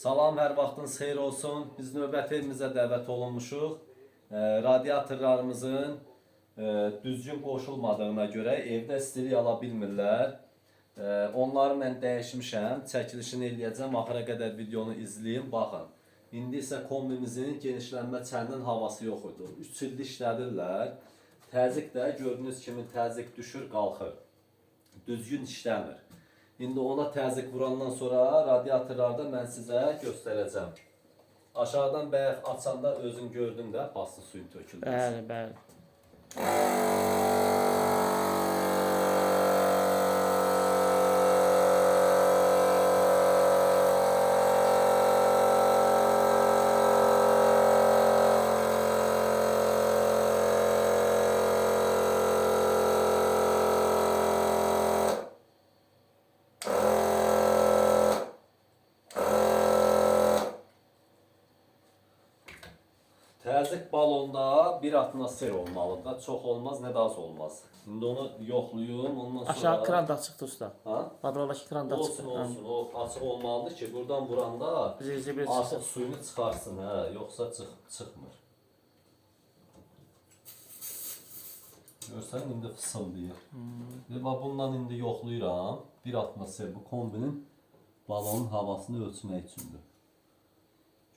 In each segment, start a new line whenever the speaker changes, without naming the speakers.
Salam, hər vaxtınız xeyir olsun. Biz növbəti evimizə dəvət olunmuşuq. Radiatorlarımızın düzgün qoşulmadığına görə evdə istilik ala bilmirlər. Onları mən dəyişmişəm. Çəkilişini eləyəcəm. Axıra qədər videonu izləyin, baxın. İndi isə kombimizin genişlənmə çəlinin havası yox idi. 3 ildir işlədirlər. Təzyiq də gördüyünüz kimi təzyiq düşür, qalxır. Düzgün işləmir. İndi ona təzyiq vurandan sonra radiatorlarda mən sizə göstərəcəm. Aşağıdan bayaq açanda özün gördün də bastı suyun töküldüyünü.
Bəli, bəli.
Təzyiq balonda bir atmosfer olmalıdır. Çox olmaz, nə də az olmaz. İndi onu yoxluyum, ondan sonra...
Aşağı kran da açıqdır usta.
Ha?
Padroldakı kran da açıqdır.
Olsun, o açıq olmalıdır ki, buradan vuranda
Bir
artıq suyunu çıxarsın, yoxsa çıxmır. Görsən, indi fısıldayır. Və bundan indi yoxluyuram. Bir atmosfer bu kombinin balonun havasını ölçmək üçündür.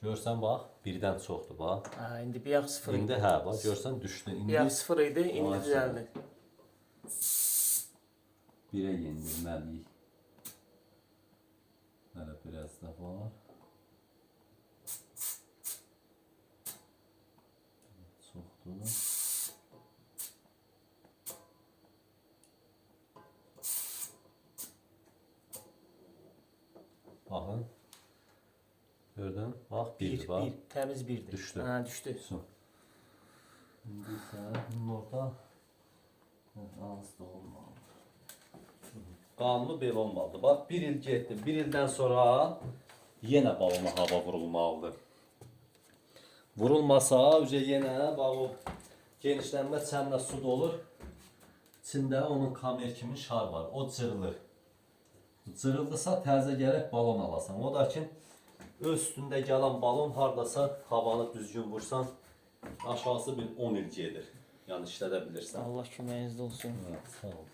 Görsən, bax, birdən çoxdur, bax.
İndi bir yağ sıfır idi.
İndi bax, görsən, düşdü.
Bir yağ sıfır idi, indi düzəldi.
Birə yendirməliyik. Hələ biraz da var. Çoxdur. Baxın. Gördün? Bax, birdir, bax.
Təmiz birdir.
Düşdü.
Düşdü.
İndi isə bunun orada az da olmalıdır. Qanunu belə olmalıdır. Bax, bir il getdi. Bir ildən sonra yenə balona hava vurulmalıdır. Vurulmasa, yenə bax, o genişlənmə çəninə su dolur. İçində onun kamer kimi şar var. O cırılır. Cırıldısa təzə gərək balon alasan. O da ki, öz üstündə gələn balon hardasa havanı düzgün vursan, aşağısı bir 10 il gedir. Yəni işlədə bilirsən.
Allah köməyinizdə olsun.
Sağ ol.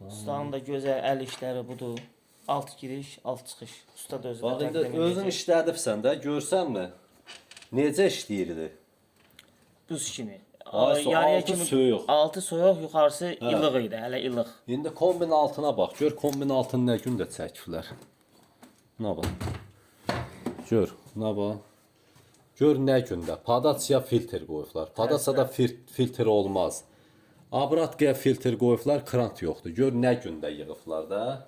Ustanın da gözəl əl işləri budur. Alt giriş, alt çıxış. Usta da özü
Bax, indi özün işlədibsən də, görsənmi? Necə işləyirdi?
Buz kimi.
Altı soyuq.
Altı soyuq, yuxarısı ilıq idi, hələ ilıq.
İndi kombin altına bax. Gör kombin altını nə gündə çəkiblər. Buna bax. Gör, buna bax. Gör nə gündə. Padasiya filtr qoyublar. Padasiyada filtr olmaz. Abratkaya filtr qoyublar, krant yoxdur. Gör nə gündə yığıblar da.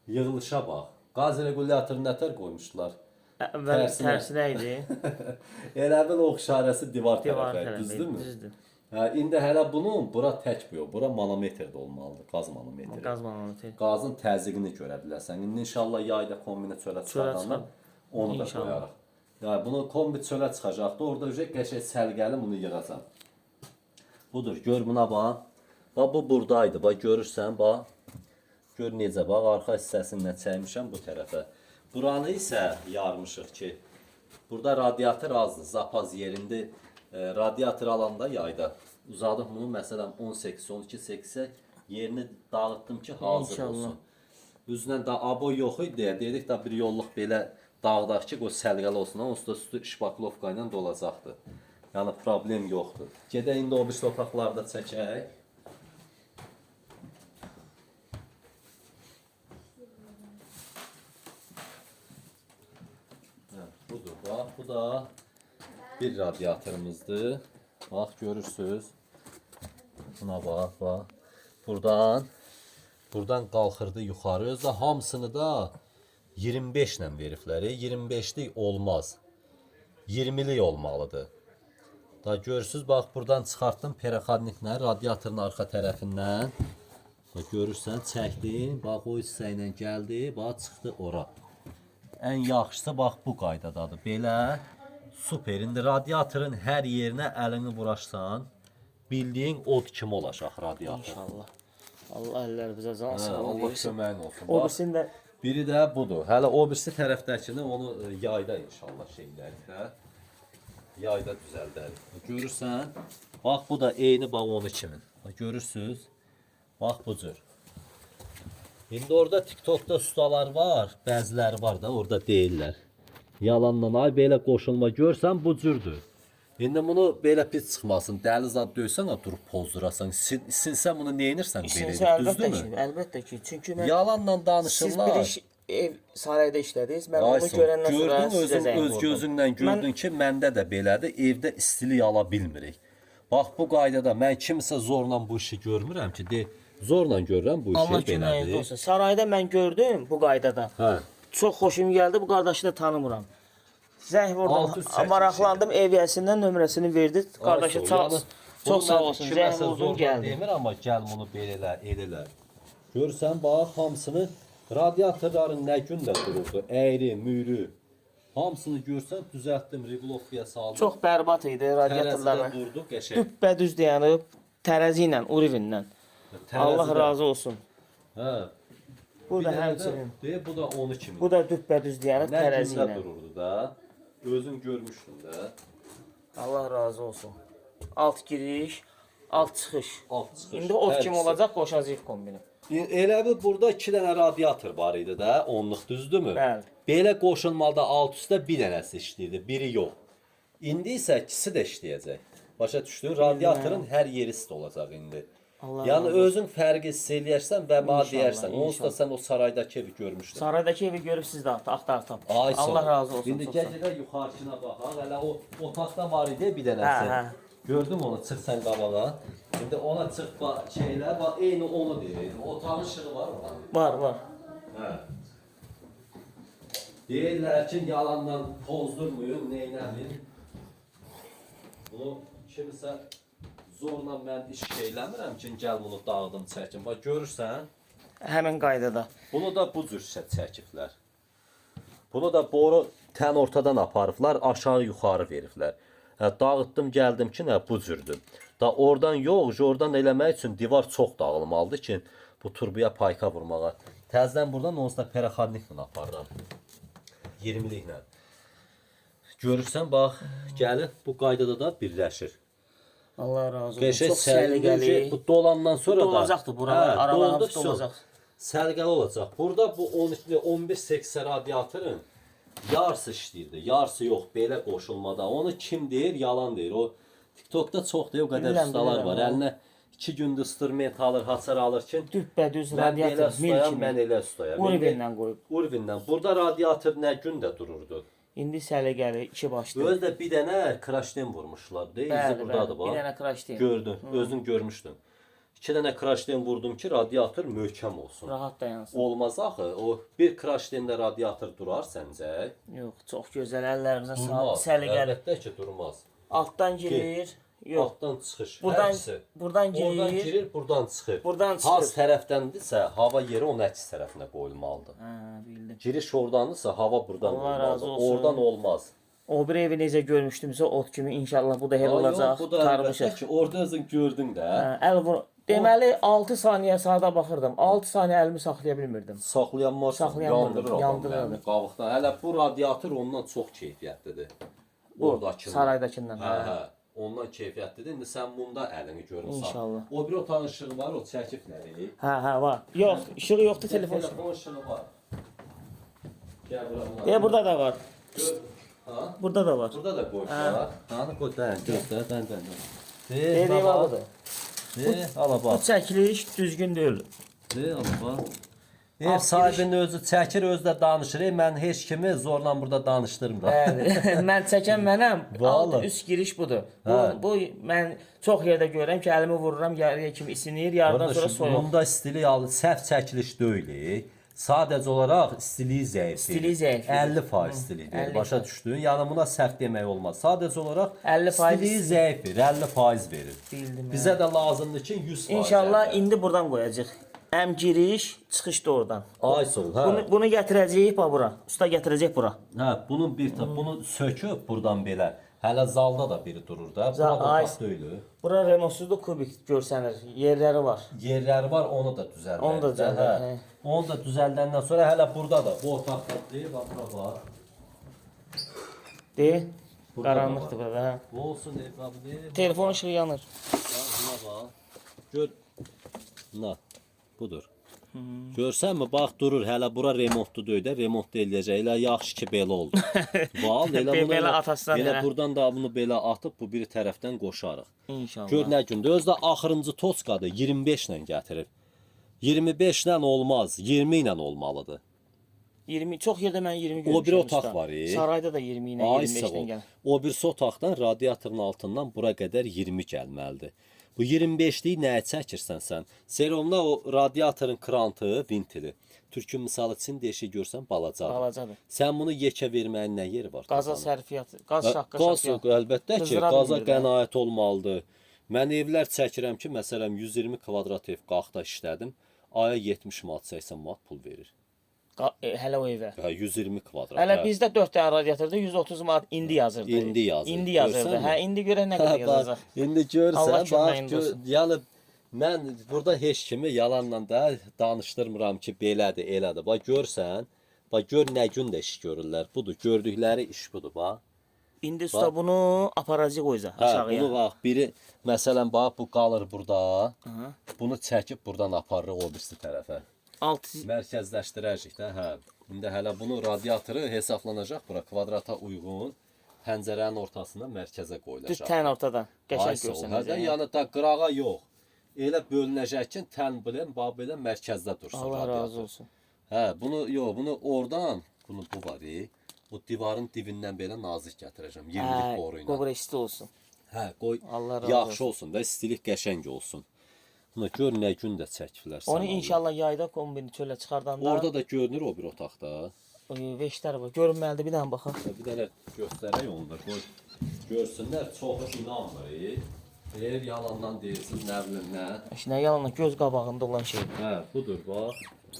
Yığılışa bax. Qaz regulyatorunu nətər qoymuşlar?
Əvvəl tərsinə idi.
Elə bil o işarəsi divar tərəfə, düzdürmü?
Düzdür.
İndi hələ bunun, bura tək bu yox. Bura manometr də olmalıdır, qaz manometri.
Qaz manometri.
Qazın təzyiqini görə bilərsən. İndi inşallah yayda kombini çölə çıxaranda onu da qoyarıq. Yəni bunu kombi çölə çıxacaqdı. Orada qəşəng səlqəli bunu yığacam. Budur, gör buna bax. Bax bu buradaydı. Bax görürsən, bax. Gör necə bax, arxa hissəsindən çəkmişəm bu tərəfə. Buranı isə yarmışıq ki, burada radiator azdır, zapaz yerində. Radiator alanda yayda uzadıq bunu, məsələn 18-12-8-ə yerini dağıtdım ki, hazır olsun. Üzündən də abo yox idi deyə dedik də bir yolluq belə dağdaq ki, o səlqəli olsun. Onsuz da üstü şpaklovka ilə dolacaqdır. Yəni problem yoxdur. Gedək indi o bir torpaqlarda çəkək. Budur, bax, bu da bir radiatorımızdır. Bax, görürsünüz. Buna bax, bax. Buradan qalxırdı yuxarı. Özdə hamısını da 25 ilə veriblər. 25'lik olmaz. 20'lik olmalıdır. Da görürsünüz, bax, buradan çıxartdım peraxadniklə, radiatorun arxa tərəfindən. Bax, görürsən, çəkdim. Bax, o hissə ilə gəldi, bax, çıxdı ora. Ən yaxşısı bax bu qaydadadır. Belə super. İndi radiatorun hər yerinə əlini vuraşsan, bildiyin od kimi olacaq radiator.
İnşallah. Allah əllərimizə can sağlığı
Allah
versin.
köməyin olsun.
O birisini də
Biri də budur. Hələ o birisi tərəfdəkini onu yayda inşallah şeylərik hə. Yayda düzəldərik. Görürsən? Bax bu da eyni bax onun kimin. Görürsüz? Bax bu cür. İndi orada TikTokda ustalar var, bəziləri var da orada deyirlər. Yalandan ay belə qoşulma görsən bu cürdür. İndi bunu belə pis çıxmasın, dəli zad döysən durub pozdurasan, silsən bunu neyinirsən belə, düzdürmü?
Əlbəttə ki, çünki mən
Yalanla
siz
danışırlar.
bir iş ev sarayda işlədiniz, mən onu görəndən sonra
gördün,
sizə zəng
öz
vurdum.
gözünlə gördün ki, məndə də belədir, evdə istilik ala bilmirik. Bax bu qaydada mən kimsə zorla bu işi görmürəm ki, zorla görürəm bu
Allah
işi
köməyiniz
belədir.
olsun. Sarayda mən gördüm bu qaydada.
Hə.
Çox xoşum gəldi, bu qardaşı da tanımıram. Zəng vurdum,
Alt üst çəkmiş
maraqlandım, ev yəsindən nömrəsini verdi. Qardaşı çox sağ olsun, zəng vurdum, gəldi.
Demir amma gəl bunu belə elə. Görürsən bax hamısını radiatorların nə gündə dururdu, əyri, müyrü. Hamısını görsən düzəltdim, regulovkaya saldım.
Çox bərbad idi radiatorları.
Tərəzidə vurdu, qəşəng.
Düppədüz dayanıb tərəzi ilə, urivindən. Allah razı olsun.
Hə.
Bu da
Bir dənə
həmçinin.
də, bu da onu kimi.
Bu da düppədüz dayanıb
Nə
tərəzi
gündə
ilə.
dururdu da. Özün görmüşdün də.
Allah razı olsun. Alt giriş, alt çıxış.
Alt çıxış.
İndi ot
Hər
kimi
ikisi.
olacaq qoşacağıq kombini.
Elə bil burada 2 dənə radiator var idi də, onluq düzdürmü?
Bəli.
Belə qoşulmada alt üstə bir dənəsi işləyirdi, biri yox. İndi isə ikisi də işləyəcək. Başa düşdün? Radiatorun hər yeri isti olacaq indi.
Allah
Yəni özün fərqi hiss eləyərsən və mənə
İnşallah,
deyərsən. Onsuz da
inşallah.
sən o saraydakı evi görmüşdün.
Saraydakı evi görüb siz də axtardım.
Ay sağ ol.
Allah razı olsun.
İndi
çox sağ ol.
gecədə yuxarısına baxaq. Hələ o otaqda var idi bir dənəsi.
Hə, hə.
Gördün mü onu çıxsan qabağa? İndi ona çıx bax şeylər bax eyni onu deyir. Otağın işığı var orada.
Var, var.
Hə. Deyirlər ki, yalandan pozdurmuyum, neynəmiyim. Bunu kimsə zorla mən iş eləmirəm ki, gəl bunu dağıdım, çəkim. Bax görürsən,
Həmin qaydada.
bunu da bu cür çəkiblər. Bunu da boru tən ortadan aparıblar, aşağı yuxarı veriblər. Hə, dağıtdım, gəldim ki, nə bu cürdür. Da oradan yox, oradan eləmək üçün divar çox dağılmalıdır ki, bu turbuya payka vurmağa. Təzdən buradan onsuz da peraxadniklə aparıram. 20-liklə. Görürsən, bax, gəlir, bu qaydada da birləşir.
Allah razı olsun.
Qəşəng
Çox
səliqəli.
səliqəli.
Bu dolandan sonra da
Dolacaqdır bura, aralarımız
doldu,
dolacaq.
Səliqəli olacaq. Burada bu 11-8 radiatorun yarısı işləyirdi, yarısı yox, belə qoşulmada. Onu kim deyir? Yalan deyir. O TikTokda çox deyir, o qədər
Bilirəm,
ustalar var.
bilirəm,
Əlinə 2 gündür instrument alır, hasar alır ki,
Düppədüz
mən belə
radiator, mil
ustayam, mən
kimi.
elə ustayam.
Urivindən qoyub.
Urivindən. Burada radiator nə gündə dururdu.
İndi səliqəli, iki başlı.
Özdə bir dənə kraşden vurmuşlar. Deyir,
Bəli,
buradadır
bəli.
bax.
Bir dənə kraş deyim.
Gördün, özün görmüşdün. 2 dənə kraşden vurdum ki, radiator möhkəm olsun.
Rahat dayansın.
Olmaz axı. O bir kraşdenda radiator durar səncə?
Yox, çox gözəl, əllərinizə sağlıq,
Durmaz.
səliqəli.
Əlbəttə ki, durmaz.
Altdan girir, yox.
Altdan çıxış.
Buradan,
Hərsi.
buradan
Oradan
girir.
girir, buradan çıxır.
Buradan çıxır.
Haz tərəfdəndirsə, hava yeri onun əks tərəfinə qoyulmalıdır.
Hə, bildim.
Giriş oradanırsa, hava buradan
Allah razı
olmalıdır.
olsun.
Oradan olmaz.
O bir evi necə görmüşdümsə, ot kimi inşallah bu da elə
Yox,
olacaq.
bu da əlbəttə
Tarmışıq.
ki, orada özün gördün də.
Hə, əl vur. Deməli 6 saniyə saata baxırdım. 6 saniyə əlimi saxlaya bilmirdim.
Saxlayanmazsan,
Saxlayanmırdım,
yandırır
yandırırdı.
adamı qabıqdan. Hələ bu radiator ondan çox keyfiyyətlidir.
Bu
Oradakından.
saraydakından.
Hə, hə. Ondan keyfiyyətlidir. İndi sən bunda əlini görürsən.
İnşallah.
O bir otağın işığı var, o çəkibləri.
Hə, hə, var. Yox, işığı yoxdur, telefon.
Telefon işığı var. Gəl bura.
Deyə burada da var.
Gör. Ha?
Burada da var.
Burada da qoş var. Hanı qoy, göstər, dən.
Deyə
baba.
budur.
Ala
Bu
bax.
çəkiliş düzgün deyil.
Ala bax. Ev sahibinin özü çəkir, özü də danışır. Mən heç kimi zorla burada danışdırmıram.
Bəli. Mən çəkən mənəm.
Vallahi.
Alt üst giriş budur.
Hə.
Bu mən çox yerdə görürəm ki, əlimi vururam, yarıya kimi isinir, yarıdan sonra soyuq.
Bunda istilik alır, səhv çəkiliş deyil. Sadəcə olaraq istiliyi zəifdir.
İstiliyi zəifdir.
50% istilikdir.
50%.
Başa düşdün? Yəni buna səhv demək olmaz. Sadəcə olaraq
50%
istiliyi zəifdir, 50% verir.
Bildim.
Bizə də lazımdır ki 100%.
İnşallah indi buradan qoyacaq. Əm giriş, çıxış da oradan.
Ay sol, hə.
Bunu gətirəcəyik bax bura. Usta gətirəcək bura.
Hə, bunun bunu söküb buradan belə. Hələ zalda da biri durur da. Bura da
ay.
otaq deyil.
Bura remontsuzluq kubik görsənir. Yerləri var.
Yerləri var, onu da düzəldər.
Onu da düzəldər,
Hə.
hə.
Onu da düzəldəndən sonra hələ burada da bu otaqda deyil, bax bura var.
Deyil.
Burada da
Qaranlıqdır
var.
burada, hə.
Bu olsun bax deyil.
Telefon işığı yanır.
Buna bax. Gör. Na. Budur. Görsənmi? Bax durur. Hələ bura remontlu deyil də, remont da eləyəcək. Elə yaxşı ki belə oldu. Bax, elə bunu
Belə atasdan,
elə
hə.
burdan da bunu belə atıb bu biri tərəfdən qoşarıq.
İnşallah.
Gör nə gündür. Özü də axırıncı toçkadır. 25 ilə gətirib. 25 ilə olmaz. 20 ilə olmalıdır.
20 çox yerdə mən 20 görmüşəm.
O bir otaq
usta.
var,
Sarayda da 20 ilə,
Ay
25
sağ
ilə
ol.
gəlir.
O birisi otaqdan radiatorun altından bura qədər 20 gəlməlidir. Bu 25-liyi nəyə çəkirsən sən? Seromda o radiatorun krantı, vintili. Türkün misalı üçün deşik görsən balacadır.
Balacadır.
Sən bunu yekə verməyin nə yeri var?
Qaza
tapanın?
sərfiyyatı, qaz şaqqa
Qaz
şaqqa.
əlbəttə ki,
Qızdıra
qaza
bilmir də.
qənaət olmalıdır. Mən evlər çəkirəm ki, məsələn 120 kvadrat ev qaxda işlədim. Aya 70 manat 80 manat pul verir.
Hələ o evə.
Hə 120 kvadrat.
Hələ
hə.
bizdə 4 dənə radiatorda 130 manat indi yazırdı.
İndi yazır.
İndi yazırdı.
Görsənmi?
Hə, indi görə nə qədər
Bax,
yazacaq?
İndi
Allah
görsən,
köməyin
bax,
olsun.
yəni mən burada heç kimi yalanla da danışdırmıram ki, belədir, elədir. Bax görsən, bax gör nə gün də iş görürlər. Budur, gördükləri iş budur, bax.
İndi usta bunu aparacaq qoyacaq
Hə,
aşağıya.
bunu bax, biri məsələn bax bu qalır burada.
Aha.
Bunu çəkib buradan aparırıq o birisi tərəfə.
6
Mərkəzləşdirəcək də, hə. İndi hələ bunu radiatoru hesablanacaq bura kvadrata uyğun. Pəncərənin ortasına mərkəzə
düz
qoyulacaq.
tən ortada. Qəşəng
Hə də,
görsənəcək.
yəni da qırağa yox. Elə bölünəcək ki, tən bilən, bax belə mərkəzdə dursun
Allah
radiator.
razı olsun.
Hə, bunu oradan, bunu bu var, o divarın dibindən belə nazik gətirəcəm, 20-lik boru ilə.
Qobrəşli olsun.
Hə, qoy
Allah razı
yaxşı olsun da, stilik qəşəng olsun. Bunu gör nə gün də çəkiblər
Onu
sən
inşallah yayda kombini çölə çıxardanda
Orada da görünür o bir otaqda.
veşlər var. Görünməlidir bir dənə baxaq.
Bir dənə göstərək onu da, qoy görsünlər, çoxu inanmır. Deyir, yalandan deyirsiniz, nə bilim nə.
İşte nə yalanla göz qabağında olan şey.
Hə, budur, bax.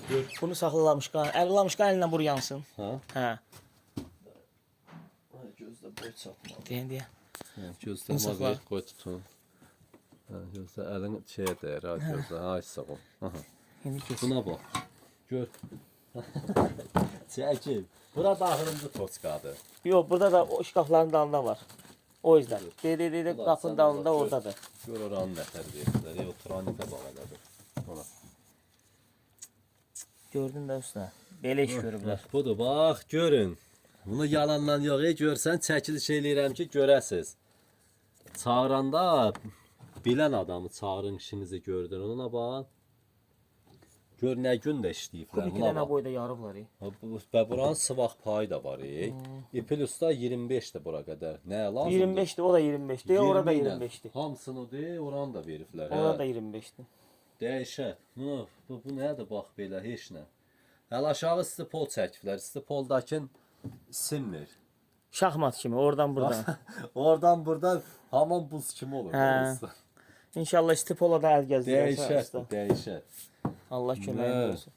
Gör.
Bunu saxlalamışqan, əllamışqan əlinlə bur yansın.
Hə?
Hə.
Ay, gözlə boy çatmadı.
Deyə.
Hə, gözlə
saxla.
mavi qoy tutun. Hə, gözlə əlin şeyə dəyir, ha, gözlə. Ay, sağ ol. Aha.
İndi kes.
Buna bax. Gör. Çəkil. Bura daxilində toçkadır.
Yox, burada da o şkafların dalında var. O yüzden. Dedi
Ulan
qapının
sən
dalında
bax,
oradadır.
Gör oranı nətər deyirlər. O tranika bax elədir. Ona.
Gördün də usta. Belə iş görüblər.
Budur, bax, görün. Bunu yalandan yox, görsən, çəkiliş eləyirəm ki, görəsiz. Çağıranda bilən adamı çağırın, işinizi gördün, ona bax. Gör nə gün də işləyiblər,
Bir
buna
dənə
bax.
boyda yarıblar.
Və buranın sıvaq payı da var. Plus da 25-dir bura qədər. Nə lazımdır?
25'ti, o da 25'ti. Orada
20 ilə
25'ti.
Hamısını de, oranı da veriblər.
Orada da 25'ti.
Dəyişər. Bu nədir bax belə, heç nə. Hələ aşağı stipol çəkiblər. Stipoldakın sinmir.
Şahmat kimi oradan buradan.
Oradan buradan hamam buz kimi olur.
Hə.
orası.
İnşallah istipola da əl gəzdirər.
Dəyişər, dəyişər.
Allah köməyin
Hə.
olsun.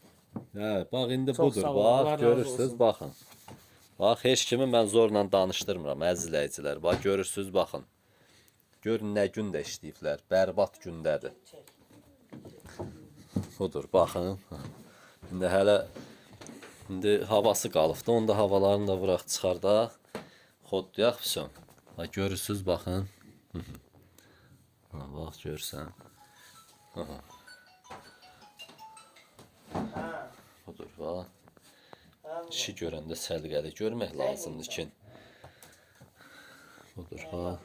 Hə, bax indi
Çox
budur.
sağ olun, Allah
Bax,
razı
görürsüz,
olsun.
baxın. Bax, heç kimi mən zorla danışdırmıram, əzizləyicilər. Bax, görürsüz, baxın. Görün nə gün də işləyiblər. Bərbad gündədir. Budur, baxın. İndi hələ havası qalıbdı. Onda havalarını da vuraq çıxardaq. Xodlayaq vəsəm. Bax, görürsüz, baxın. Bax, görsən. Budur, bax. İşi görəndə səliqəli görmək lazımdır ki. Budur, bax.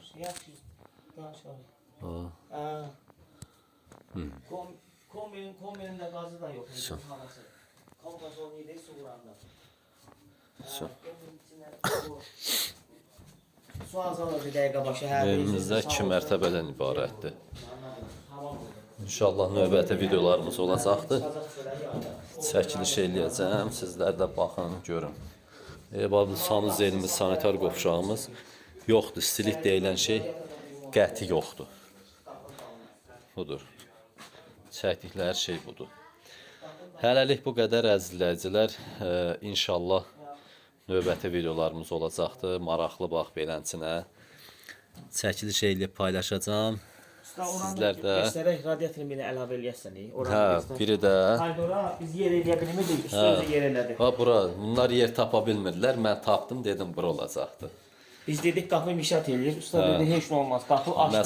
Kombinin de gazı da yok. Havası. Kompas olmuyor değil, su vuranda. Su azalır bir dəqiqə başı.
Evimizdə 2 mərtəbədən ibarətdir. İnşallah növbəti videolarımız olacaqdır. Çəkiliş eləyəcəm. Sizlər də baxın, görün. Bu sanuzelimiz, sanitar qovşağımız yoxdur. Stilik deyilən şey qəti yoxdur. Budur. Çəkdikləri şey budur. Hələlik bu qədər əziz izləyicilər. İnşallah növbəti videolarımız olacaqdır. Maraqlı bax belənçinə. Çəkiliş eləyib paylaşacağam. Sizlər də
Göstərək radiatorun birini əlavə eləyəsən.
hə, biri də
Haydora biz yer eləyə bilmirdik, üstümüzə yer elədi.
ha bura bunlar yer tapa bilmirdilər. Mən tapdım, dedim bura olacaqdı.
Biz dedik qapı inşaat eləyir. Usta dedi heç nə olmaz. Qapı açdı.